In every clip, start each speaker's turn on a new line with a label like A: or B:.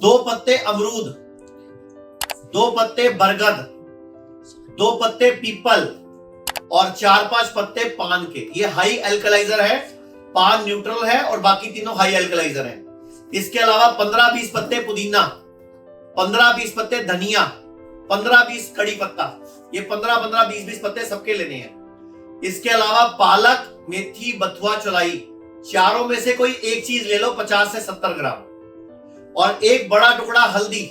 A: 2 पत्ते अमरूद, 2 पत्ते बरगद, 2 पत्ते पीपल और 4-5 पत्ते पान के। ये हाई एल्कलाइजर है, पान न्यूट्रल है और बाकी तीनों हाई एल्कलाइजर है। इसके अलावा 15-20 पत्ते पुदीना, 15-20 पत्ते धनिया, 15-20 कड़ी पत्ता। ये 15-15, 20-20 पत्ते सबके लेने हैं। इसके अलावा पालक, मेथी, बथुआ, चौलाई, चारों में से कोई एक चीज ले लो 50 से 70 ग्राम। और एक बड़ा टुकड़ा हल्दी,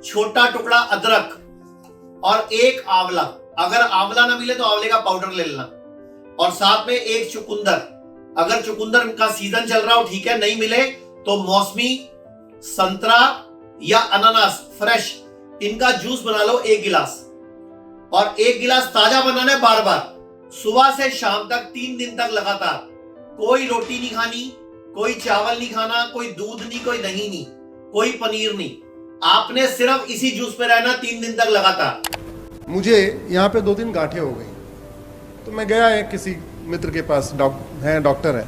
A: छोटा टुकड़ा अदरक और एक आंवला। अगर आंवला ना मिले तो आंवले का पाउडर ले लेना। और साथ में एक चुकंदर, अगर चुकंदर का सीजन चल रहा हो ठीक है, नहीं मिले तो मौसमी, संतरा या अनानास फ्रेश, इनका जूस बना लो 1 गिलास। और 1 गिलास ताजा बनाना है बार बार, सुबह से शाम तक 3 दिन तक लगातार। कोई रोटी नहीं खानी, कोई चावल नहीं खाना, कोई दूध नहीं, कोई दही नहीं, कोई पनीर नहीं। आपने सिर्फ इसी जूस पे रहना 3 दिन तक लगातार।
B: मुझे यहाँ पे 2-3 गांठें हो गई, तो मैं गया है किसी मित्र के पास, डॉक्टर है।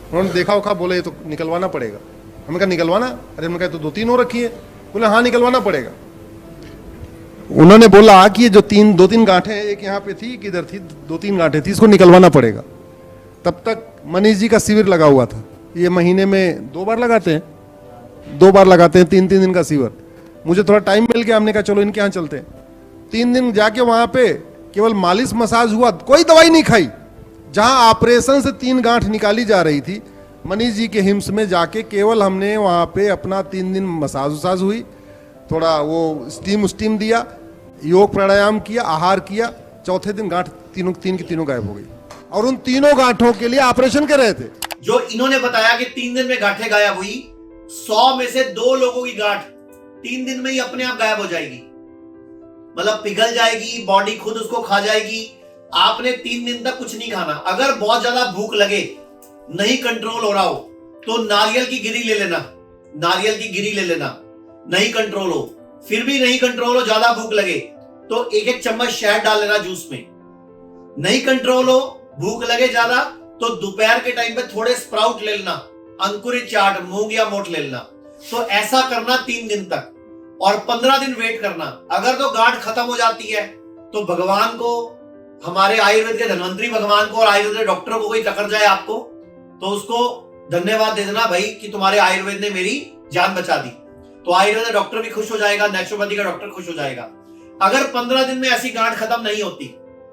B: उन्होंने देखा उखा, बोले तो निकलवाना पड़ेगा। हमने कहा निकलवाना? अरे हमने कहा तो 2-3 हो रखी है। बोले हाँ निकलवाना पड़ेगा। उन्होंने बोला कि ये जो 2-3 गांठें, एक यहाँ पे थी, एक इधर थी, 2-3 गांठें थी, इसको निकलवाना पड़ेगा। तब तक मनीष जी का शिविर लगा हुआ था। ये महीने में 2 बार लगाते हैं, 2 बार लगाते हैं, 3-3 दिन का शिविर। मुझे थोड़ा टाइम मिल गया, हमने कहा चलो इनके यहाँ चलते हैं। 3 दिन जाके वहां पे केवल मालिश मसाज हुआ, कोई दवाई नहीं खाई। जहां ऑपरेशन से 3 गांठ निकाली जा रही थी, मनीष जी के हिम्स में जाके केवल हमने वहां पे अपना 3 दिन मसाज वसाज हुई, थोड़ा वो स्टीम दिया, योग प्राणायाम किया, आहार किया। चौथे दिन गांठ तीन की तीनों गायब हो गई। और उन तीनों गांठों के लिए ऑपरेशन कर रहे थे।
A: जो इन्होंने बताया कि 3 दिन में गांठें गायब हुई, 100 में से 2 लोगों की गांठ 3 दिन में ही अपने आप गायब हो जाएगी। मतलब पिघल जाएगी, बॉडी खुद उसको खा जाएगी। आपने 3 दिन तक कुछ नहीं खाना। अगर बहुत ज्यादा भूख लगे, नहीं कंट्रोल हो रहा हो, तो नारियल की गिरी ले लेना, नारियल की गिरी ले लेना। नहीं कंट्रोल हो, फिर भी नहीं कंट्रोल हो, ज्यादा भूख लगे तो 1-1 चम्मच शहद डाल लेना जूस में। नहीं कंट्रोल हो, भूख लगे ज्यादा, तो दोपहर के टाइम पे थोड़े स्प्राउट ले लेना, अंकुरित चाट, मूंग या मोठ ले लेना। तो ऐसा करना 3 दिन तक और 15 दिन वेट करना। अगर तो गांठ खत्म हो जाती है तो भगवान को, हमारे आयुर्वेद के धन्वंतरी भगवान को और आयुर्वेद के डॉक्टर को कोई टकर जाए आपको, तो उसको धन्यवाद दे देना भाई कि तुम्हारे आयुर्वेद ने मेरी जान बचा दी। तो आयुर्वेद डॉक्टर भी खुश हो जाएगा, नेचुरोपैथी का डॉक्टर खुश हो जाएगा। अगर 15 दिन में ऐसी गांठ खत्म नहीं होती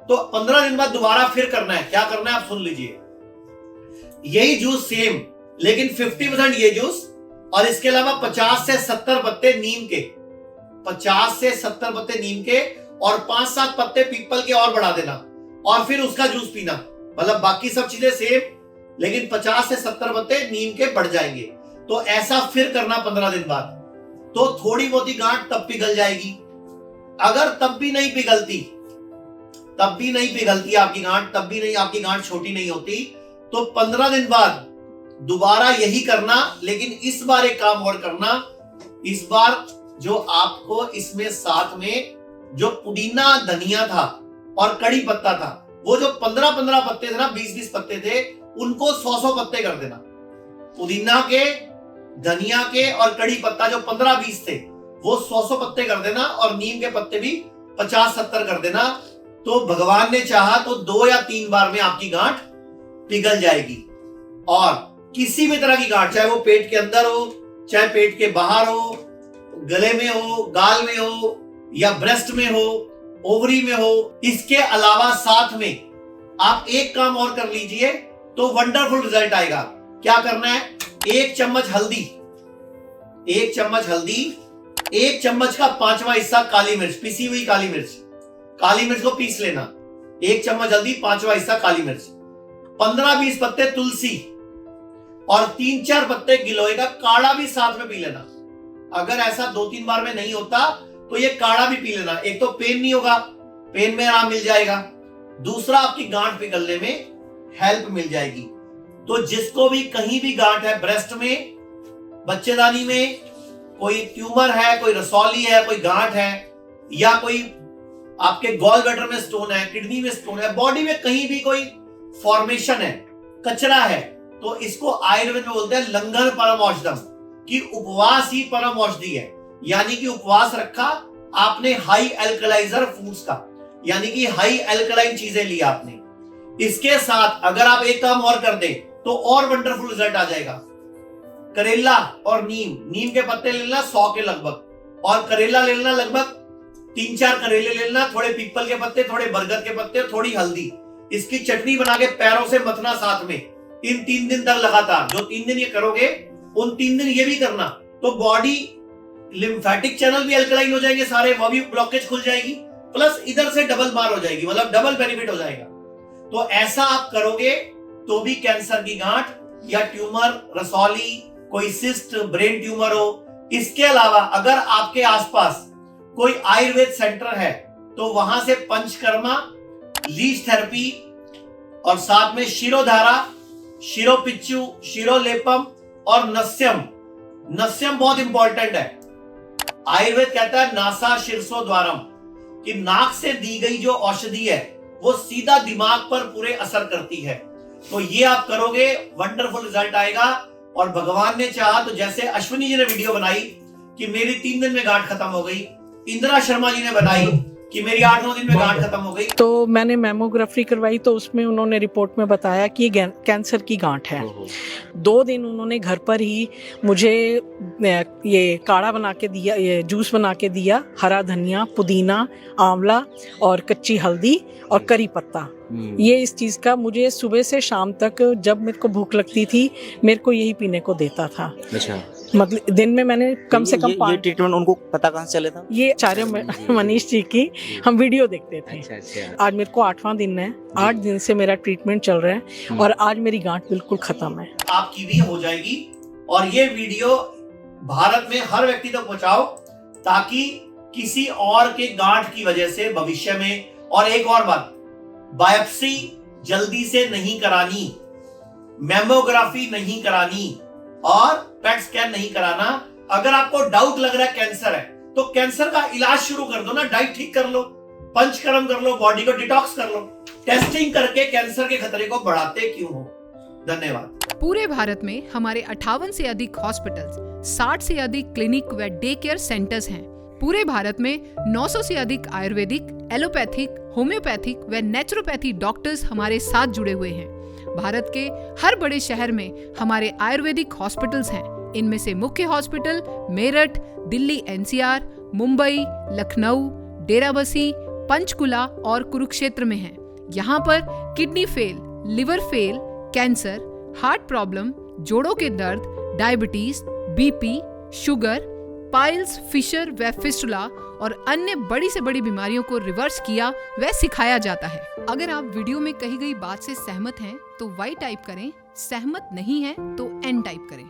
A: तो 15 दिन बाद दोबारा फिर करना है। क्या करना है आप सुन लीजिए। यही जूस सेम, लेकिन 50% ये जूस, और इसके अलावा 50 से 70 पत्ते नीम के, 50 से 70 पत्ते नीम के और 5-7 पत्ते पीपल के और बढ़ा देना, और फिर उसका जूस पीना। मतलब बाकी सब चीजें सेम, लेकिन 50 से 70 पत्ते नीम के बढ़ जाएंगे। तो ऐसा फिर करना 15 दिन बाद, तो थोड़ी बहुत गांठ तब पिघल जाएगी। अगर तब भी नहीं पिघलती आपकी गांठ, तब भी नहीं, आपकी गांठ छोटी नहीं होती, तो 15 दिन बाद दोबारा यही करना। लेकिन इस बार एक काम और करना, इस बार जो आपको इसमें साथ में जो पुदीना, धनिया था और कड़ी पत्ता था, वो जो 15-15 पत्ते थे ना, 20-20 पत्ते थे, उनको 100-100 पत्ते कर देना। पुदीना के, धनिया के और कड़ी पत्ता जो 15-20 थे, वो 100-100 पत्ते कर देना, और नीम के पत्ते भी 50-70 कर देना। तो भगवान ने चाहा तो 2 या 3 बार में आपकी गांठ पिघल जाएगी। और किसी भी तरह की गांठ, चाहे वो पेट के अंदर हो, चाहे पेट के बाहर हो, गले में हो, गाल में हो, या ब्रेस्ट में हो, ओवरी में हो। इसके अलावा साथ में आप एक काम और कर लीजिए तो वंडरफुल रिजल्ट आएगा। क्या करना है? 1 चम्मच हल्दी, 1 चम्मच हल्दी, 1 चम्मच का 5वां हिस्सा काली मिर्च, पिसी हुई काली मिर्च को पीस लेना। 1 चम्मच हल्दी, 5वां हिस्सा काली मिर्च, 15-20 पत्ते तुलसी और 3-4 पत्ते गिलोय का काढ़ा भी साथ में पी लेना। अगर ऐसा 2-3 बार में नहीं होता तो ये काढ़ा भी पी लेना। एक तो पेन नहीं होगा, पेन में आराम मिल जाएगा, दूसरा आपकी गांठ पिघलने में हेल्प मिल जाएगी। तो जिसको भी कहीं भी गांठ है, ब्रेस्ट में, बच्चेदानी में, कोई ट्यूमर है, कोई रसौली है, कोई गांठ है, या कोई आपके गॉल ब्लैडर में स्टोन है, किडनी में स्टोन है, बॉडी में कहीं भी कोई फॉर्मेशन है, कचरा है, तो इसको आयुर्वेद में बोलते हैं लंघन परम औषधम। कि उपवास ही परम औषधि है, यानी कि उपवास रखा आपने हाई एल्कलाइजर फूड्स का, यानी कि हाई एल्कलाइन चीजें ली आपने। इसके साथ अगर आप एक काम और कर दे तो और वंडरफुल रिजल्ट आ जाएगा। करेला और नीम के पत्ते लेना 100 के लगभग, और करेला लेना लगभग 3-4 करेले लेना, थोड़े पीपल के पत्ते, थोड़े बरगद के पत्ते, थोड़ी हल्दी, इसकी चटनी बना के पैरों से मथना साथ में, इन 3 दिन तक लगातार। जो 3 दिन ये करोगे उन 3 दिन ये भी करना, तो बॉडी लिम्फेटिक चैनल भी अल्कलाइन हो जाएंगे सारे, वो भी ब्लॉकेज खुल जाएगी, प्लस इधर से डबल मार हो जाएगी, मतलब डबल बेनिफिट हो जाएगा। तो ऐसा आप करोगे तो भी कैंसर की गांठ या ट्यूमर, रसौली, कोई सिस्ट, ब्रेन ट्यूमर हो। इसके अलावा अगर आपके आसपास कोई आयुर्वेद सेंटर है तो वहां से पंचकर्मा, लीच थेरेपी और साथ में शिरोधारा, शिरोपिच्चू, शिरोलेपम और नस्यम। नस्यम बहुत इंपॉर्टेंट है। आयुर्वेद कहता है नासा शीर्षो द्वारम, कि नाक से दी गई जो औषधि है वो सीधा दिमाग पर पूरे असर करती है। तो ये आप करोगे, वंडरफुल रिजल्ट आएगा। और भगवान ने चाहा तो जैसे अश्विनी जी ने वीडियो बनाई कि मेरी 3 दिन में गांठ खत्म हो गई, इंदिरा शर्मा जी ने बनाई कि मेरी 8-9 दिन में गांठ खत्म हो गई।
C: तो मैंने मैमोग्राफी करवाई तो उसमें उन्होंने रिपोर्ट में बताया कि ये कैंसर की गांठ है। 2 दिन उन्होंने घर पर ही मुझे ये काढ़ा बना के दिया, ये जूस बना के दिया, हरा धनिया, पुदीना, आंवला और कच्ची हल्दी और करी पत्ता। ये इस चीज़ का मुझे सुबह से शाम तक जब मेरे को भूख लगती थी मेरे को यही पीने को देता था।
D: अच्छा,
C: मतलब दिन में मैंने कम से कम
D: ये ट्रीटमेंट उनको पता कहाँ से चले था?
C: ये आचार्य मनीष जी की हम वीडियो देखते थे।
D: अच्छा।
C: आज मेरे को 8वां दिन है, 8 दिन से मेरा ट्रीटमेंट चल रहा है और आज मेरी गांठ बिल्कुल खत्म है।
A: आपकी भी हो जाएगी। और ये वीडियो भारत में हर व्यक्ति तक पहुंचाओ ताकि किसी और के गांठ की वजह से भविष्य में। और एक और बात, बायोप्सी जल्दी से नहीं करानी, मैमोग्राफी नहीं करानी और पेट स्कैन नहीं कराना। अगर आपको डाउट लग रहा है कैंसर है तो कैंसर का इलाज शुरू कर दो ना, डाइट ठीक कर लो, पंचकर्म कर लो, बॉडी को डिटॉक्स कर लो। टेस्टिंग करके कैंसर के खतरे को बढ़ाते क्यों हो? धन्यवाद।
E: पूरे भारत में हमारे 58 से अधिक हॉस्पिटल्स, 60 से अधिक क्लिनिक व डे केयर सेंटर्स हैं। पूरे भारत में 900 से अधिक आयुर्वेदिक, एलोपैथिक, होम्योपैथिक व नेचुरोपैथी डॉक्टर्स हमारे साथ जुड़े हुए हैं। भारत के हर बड़े शहर में हमारे आयुर्वेदिक हॉस्पिटल्स हैं। इनमें से मुख्य हॉस्पिटल मेरठ, दिल्ली एनसीआर, मुंबई, लखनऊ, डेराबसी, पंचकुला और कुरुक्षेत्र में हैं। यहाँ पर kidney fail, liver fail, cancer, heart problem, जोड़ों के दर्द, diabetes, BP, sugar, piles, fissure व फिस्टुला और अन्य बड़ी से बड़ी बीमारियों को रिवर्स किया व सिखाया जाता है। अगर आप वीडियो में कही गई बात से सहमत हैं तो वाई टाइप करें, सहमत नहीं हैं तो एन टाइप करें।